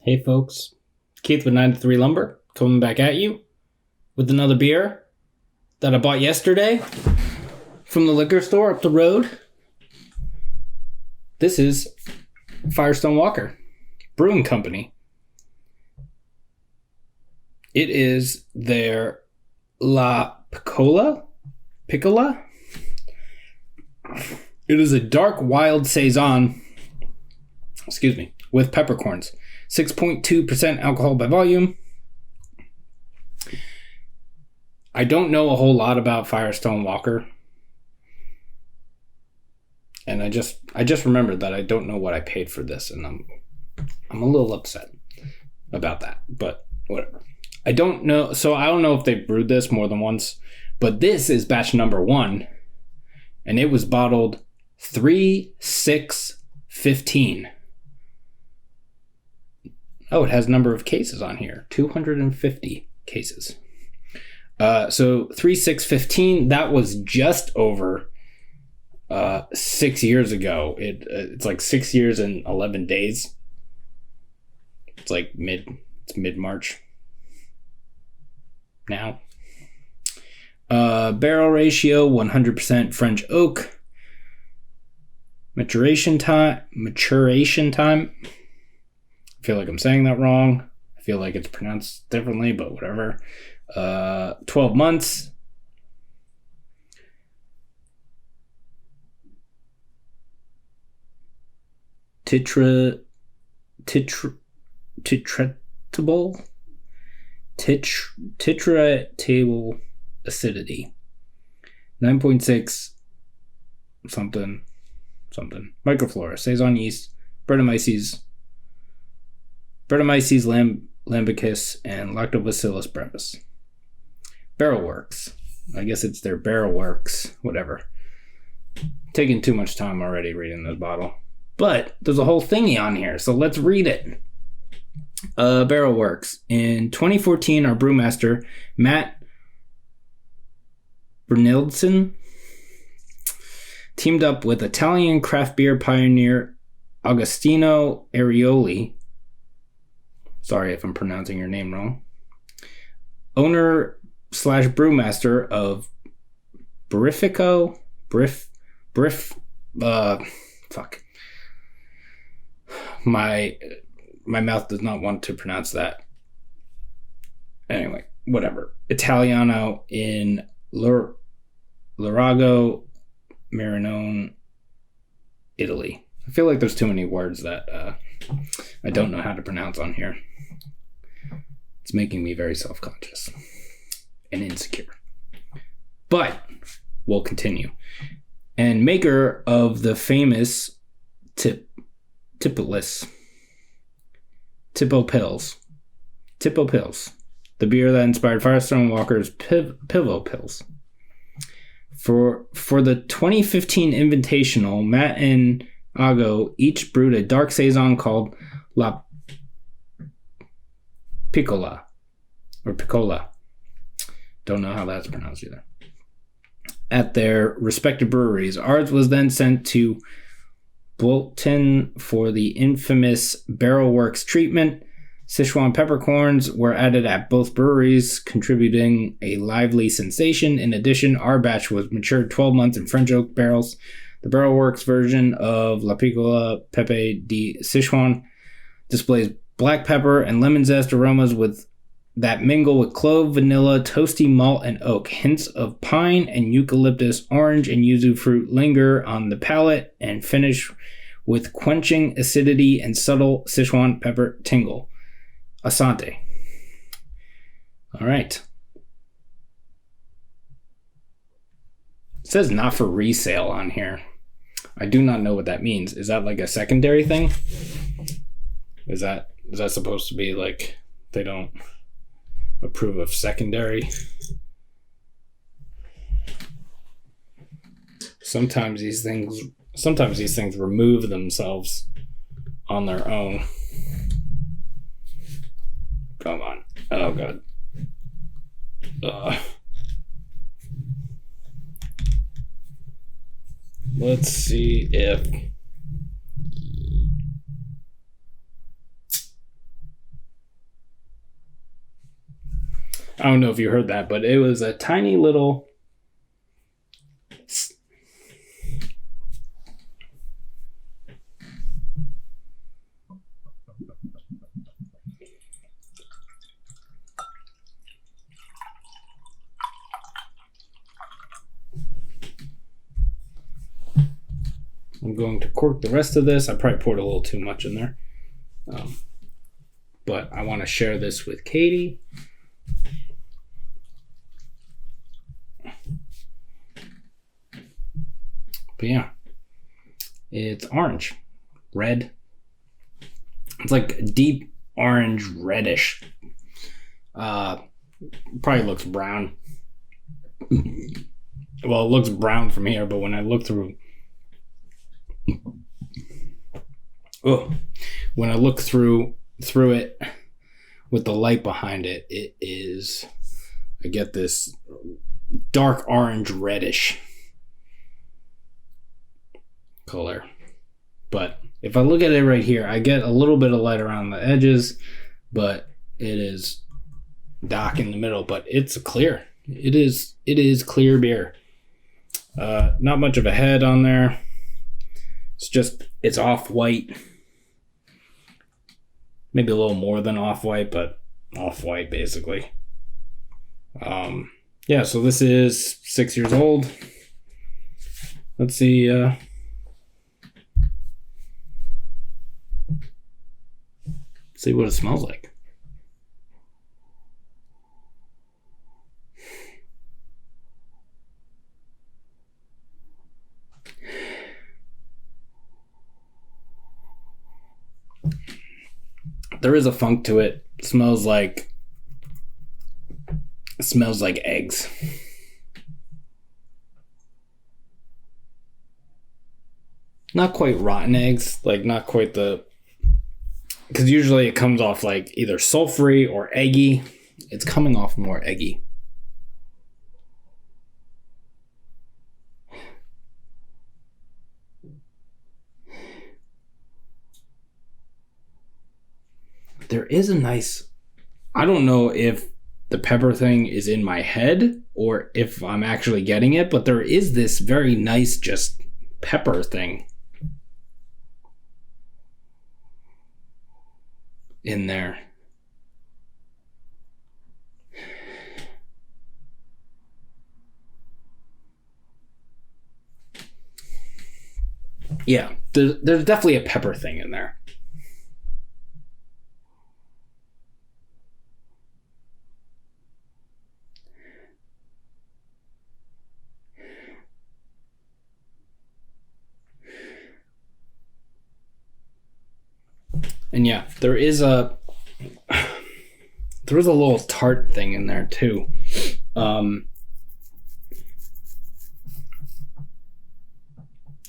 Hey folks, Keith with 93 Lumber coming back at you with another beer that I bought yesterday from the liquor store up the road. This is Firestone Walker Brewing Company. It is their La Piccola. It is a dark wild Saison, with peppercorns. 6.2% alcohol by volume. I don't know a whole lot about Firestone Walker. And I just remembered that I don't know what I paid for this, and I'm a little upset about that, but whatever. I don't know if they've brewed this more than once, but this is batch number 1, and it was bottled 3/6/15. Oh, it has number of cases on here. 250 cases. So 3/6/15, that was just over 6 years ago. It's like 6 years and 11 days. It's like mid-March now. Barrel ratio, 100% French oak. Maturation time. I feel like I'm saying that wrong. I feel like it's pronounced differently, but whatever. 12 months. Titratable acidity. 9.6 something. Microflora. Saison yeast. Brettanomyces lambicus, and Lactobacillus brevis. Barrel Works. I guess it's their Barrel Works, whatever. Taking too much time already reading this bottle. But there's a whole thingy on here, so let's read it. Barrel Works. In 2014, our brewmaster, Matt Brynildsen, teamed up with Italian craft beer pioneer Agostino Arioli. Sorry if I'm pronouncing your name wrong. Owner/brewmaster of Brifico. Fuck. My mouth does not want to pronounce that. Anyway, whatever. Italiano in Lurago, Marinone, Italy. I feel like there's too many words that I don't know how to pronounce on here. It's making me very self-conscious and insecure. But we'll continue. And maker of the famous Tippo Pills, the beer that inspired Firestone Walker's Pivo Pills. For the 2015 Invitational, Matt and Ago each brewed a dark Saison called La Piccola. Don't know how that's pronounced either. At their respective breweries. Ours was then sent to Bolton for the infamous Barrel Works treatment. Sichuan peppercorns were added at both breweries, contributing a lively sensation. In addition, our batch was matured 12 months in French oak barrels. The Barrel Works version of La Piccola Pepe Di Sichuan displays black pepper and lemon zest aromas that mingle with clove, vanilla, toasty malt, and oak. Hints of pine and eucalyptus, orange, and yuzu fruit linger on the palate and finish with quenching acidity and subtle Sichuan pepper tingle. Asante. All right. It says not for resale on here. I do not know what that means. Is that like a secondary thing? Is that supposed to be like they don't approve of secondary? Sometimes these things remove themselves on their own. Come on. Oh god. Let's see if I don't know if you heard that, but it was a tiny little... I'm going to cork the rest of this. I probably poured a little too much in there. But I want to share this with Katie. But yeah, it's orange, red. It's like deep orange, reddish. Probably looks brown. Well, it looks brown from here, but when I look through... when I look through it with the light behind it, it is... I get this dark orange, reddish color. But if I look at it right here, I get a little bit of light around the edges, but it is dark in the middle. But it's clear. It is clear beer. Not much of a head on there. It's off-white. Maybe a little more than off-white, but off-white basically. Yeah, so this is 6 years old. Let's see. See what it smells like. There is a funk to it. It smells like eggs. Not quite rotten eggs, like not quite the... Because usually it comes off like either sulfury or eggy. It's coming off more eggy. There is a nice... I don't know if the pepper thing is in my head or if I'm actually getting it, but there is this very nice just pepper thing in there. Yeah, there's definitely a pepper thing in there. And yeah, there is a little tart thing in there too. I'm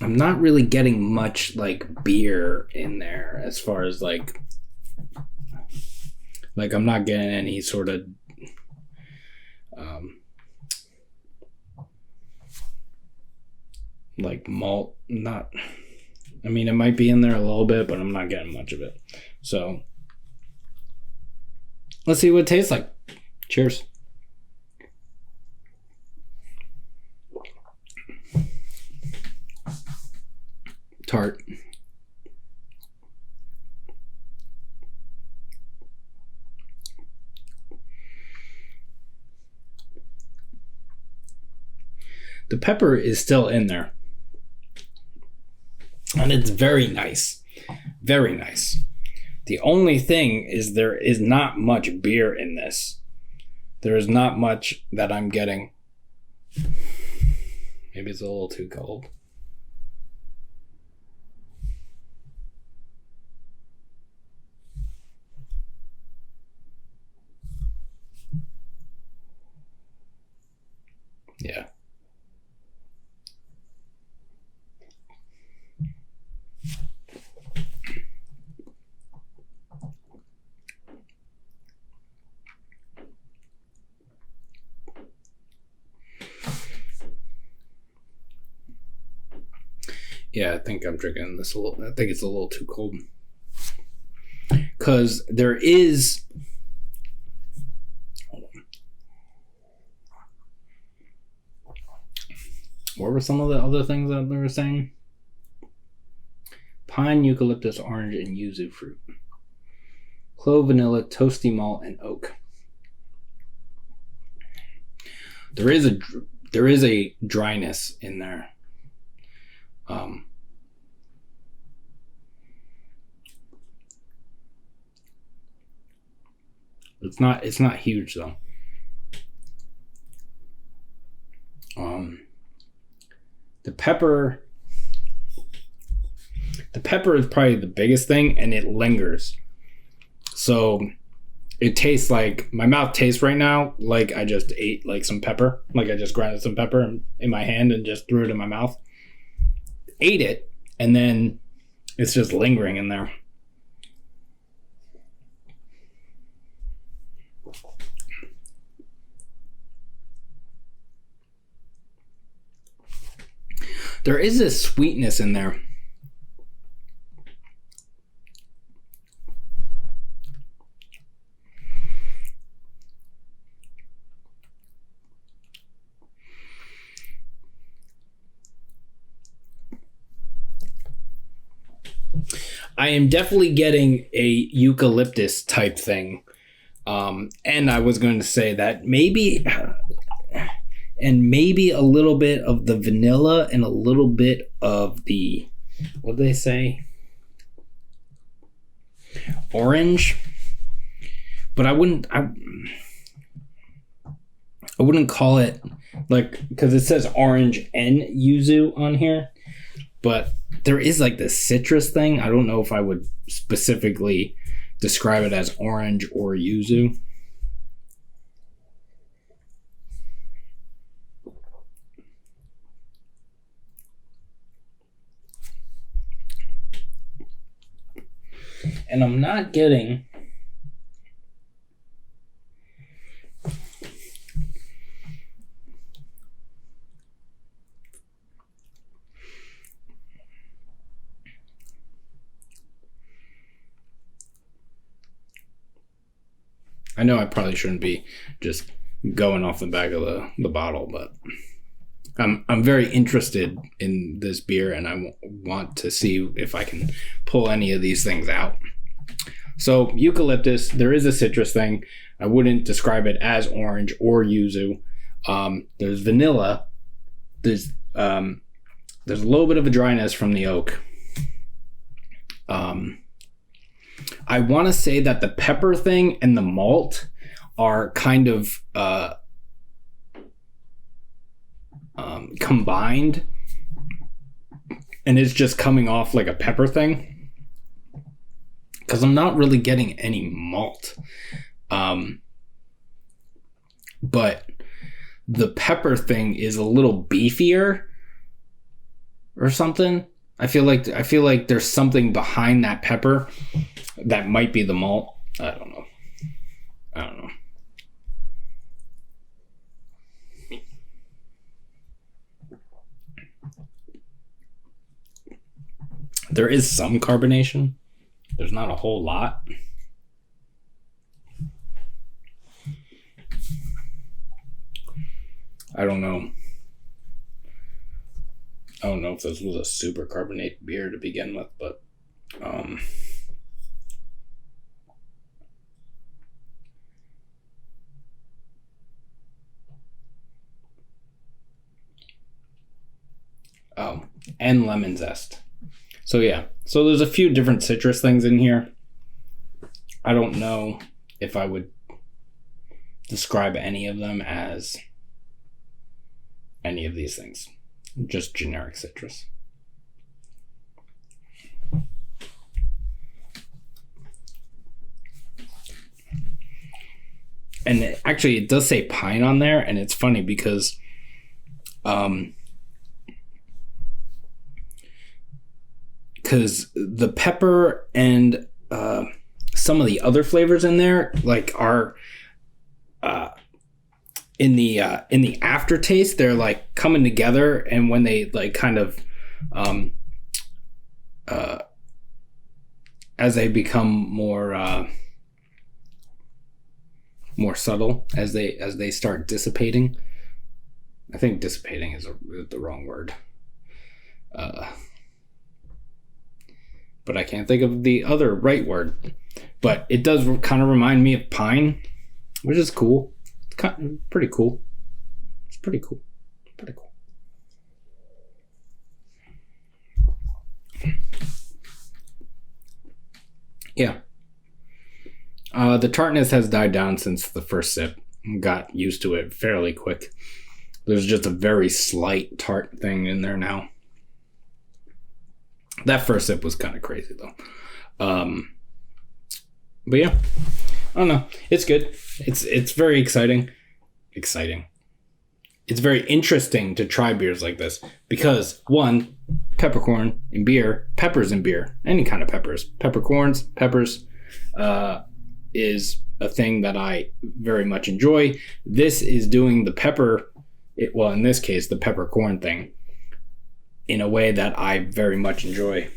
not really getting much like beer in there as far as like I'm not getting any sort of like malt. Not, I mean, it might be in there a little bit, but I'm not getting much of it. So let's see what it tastes like. Cheers. Tart. The pepper is still in there. And it's very nice. Very nice. The only thing is there is not much beer in this. There is not much that I'm getting. Maybe it's a little too cold. Yeah. Yeah, I think I'm drinking this a little. I think it's a little too cold. Because there is... Hold on. What were some of the other things that they were saying? Pine, eucalyptus, orange, and yuzu fruit. Clove, vanilla, toasty malt, and oak. There is a dryness in there. It's not huge though. The pepper is probably the biggest thing, and it lingers. So it tastes like, my mouth tastes right now like I just ate like some pepper. Like I just grinded some pepper in my hand and just threw it in my mouth. Ate it, and then it's just lingering in there. There is this sweetness in there. I am definitely getting a eucalyptus type thing. And I was going to say that maybe a little bit of the vanilla and a little bit of the, what do they say? Orange. But I wouldn't call it like, because it says orange and yuzu on here, but there is like this citrus thing. I don't know if I would specifically describe it as orange or yuzu. And I'm not getting I know I probably shouldn't be just going off the back of the bottle, but I'm very interested in this beer, and I want to see if I can pull any of these things out. So eucalyptus, there is a citrus thing. I wouldn't describe it as orange or yuzu. There's vanilla. There's a little bit of a dryness from the oak. I want to say that the pepper thing and the malt are kind of combined, and it's just coming off like a pepper thing, because I'm not really getting any malt. But the pepper thing is a little beefier or something. I feel like there's something behind that pepper that might be the malt. I don't know. There is some carbonation. There's not a whole lot. I don't know if this was a super carbonated beer to begin with, but and lemon zest. So yeah, so there's a few different citrus things in here. I don't know if I would describe any of them as any of these things. Just generic citrus. And it does say pine on there, and it's funny because the pepper and some of the other flavors in there like are in the aftertaste, they're like coming together, and when they like kind of as they become more subtle, as they start dissipating, I think dissipating is the wrong word. But I can't think of the other right word. But it does kind of remind me of pine, which is cool. It's kind of pretty cool. It's pretty cool. Pretty cool. Yeah. The tartness has died down since the first sip. Got used to it fairly quick. There's just a very slight tart thing in there now. That first sip was kind of crazy though. But yeah, I don't know. It's good. It's very exciting. It's very interesting to try beers like this because, one, peppercorn in beer, peppers in beer, any kind of peppers, peppercorns, peppers, is a thing that I very much enjoy. This is doing the pepper, well, in this case, the peppercorn thing, in a way that I very much enjoy.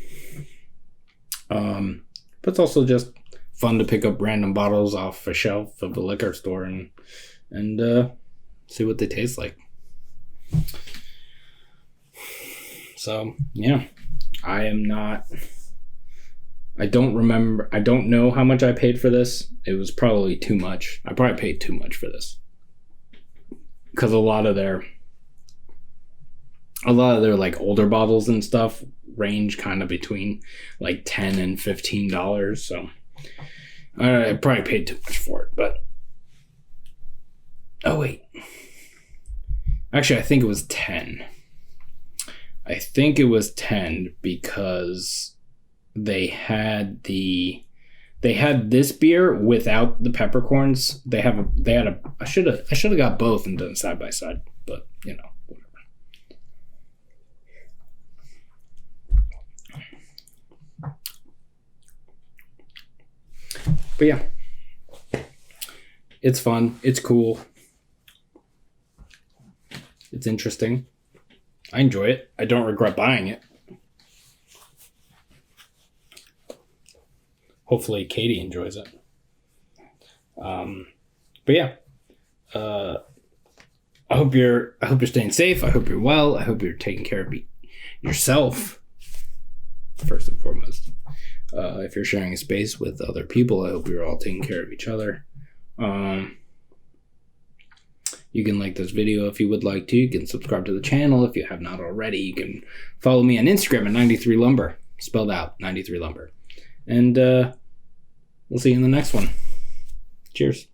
But it's also just fun to pick up random bottles off a shelf of the liquor store and see what they taste like. So, yeah, I don't know how much I paid for this. It was probably too much. I probably paid too much for this. Because a lot of their like older bottles and stuff range kind of between like $10 and $15. So I probably paid too much for it, but oh wait. Actually, I think it was 10. I think it was 10 because they had this beer without the peppercorns. I should have got both and done side by side, but you know, whatever. But yeah, it's fun. It's cool. It's interesting. I enjoy it. I don't regret buying it. Hopefully Katie enjoys it. But yeah, I hope you're staying safe. I hope you're well. I hope you're taking care of yourself first and foremost. If you're sharing a space with other people, I hope you're all taking care of each other. You can like this video if you would like to. You can subscribe to the channel if you have not already. You can follow me on Instagram at 93lumber, spelled out 93lumber. And we'll see you in the next one. Cheers.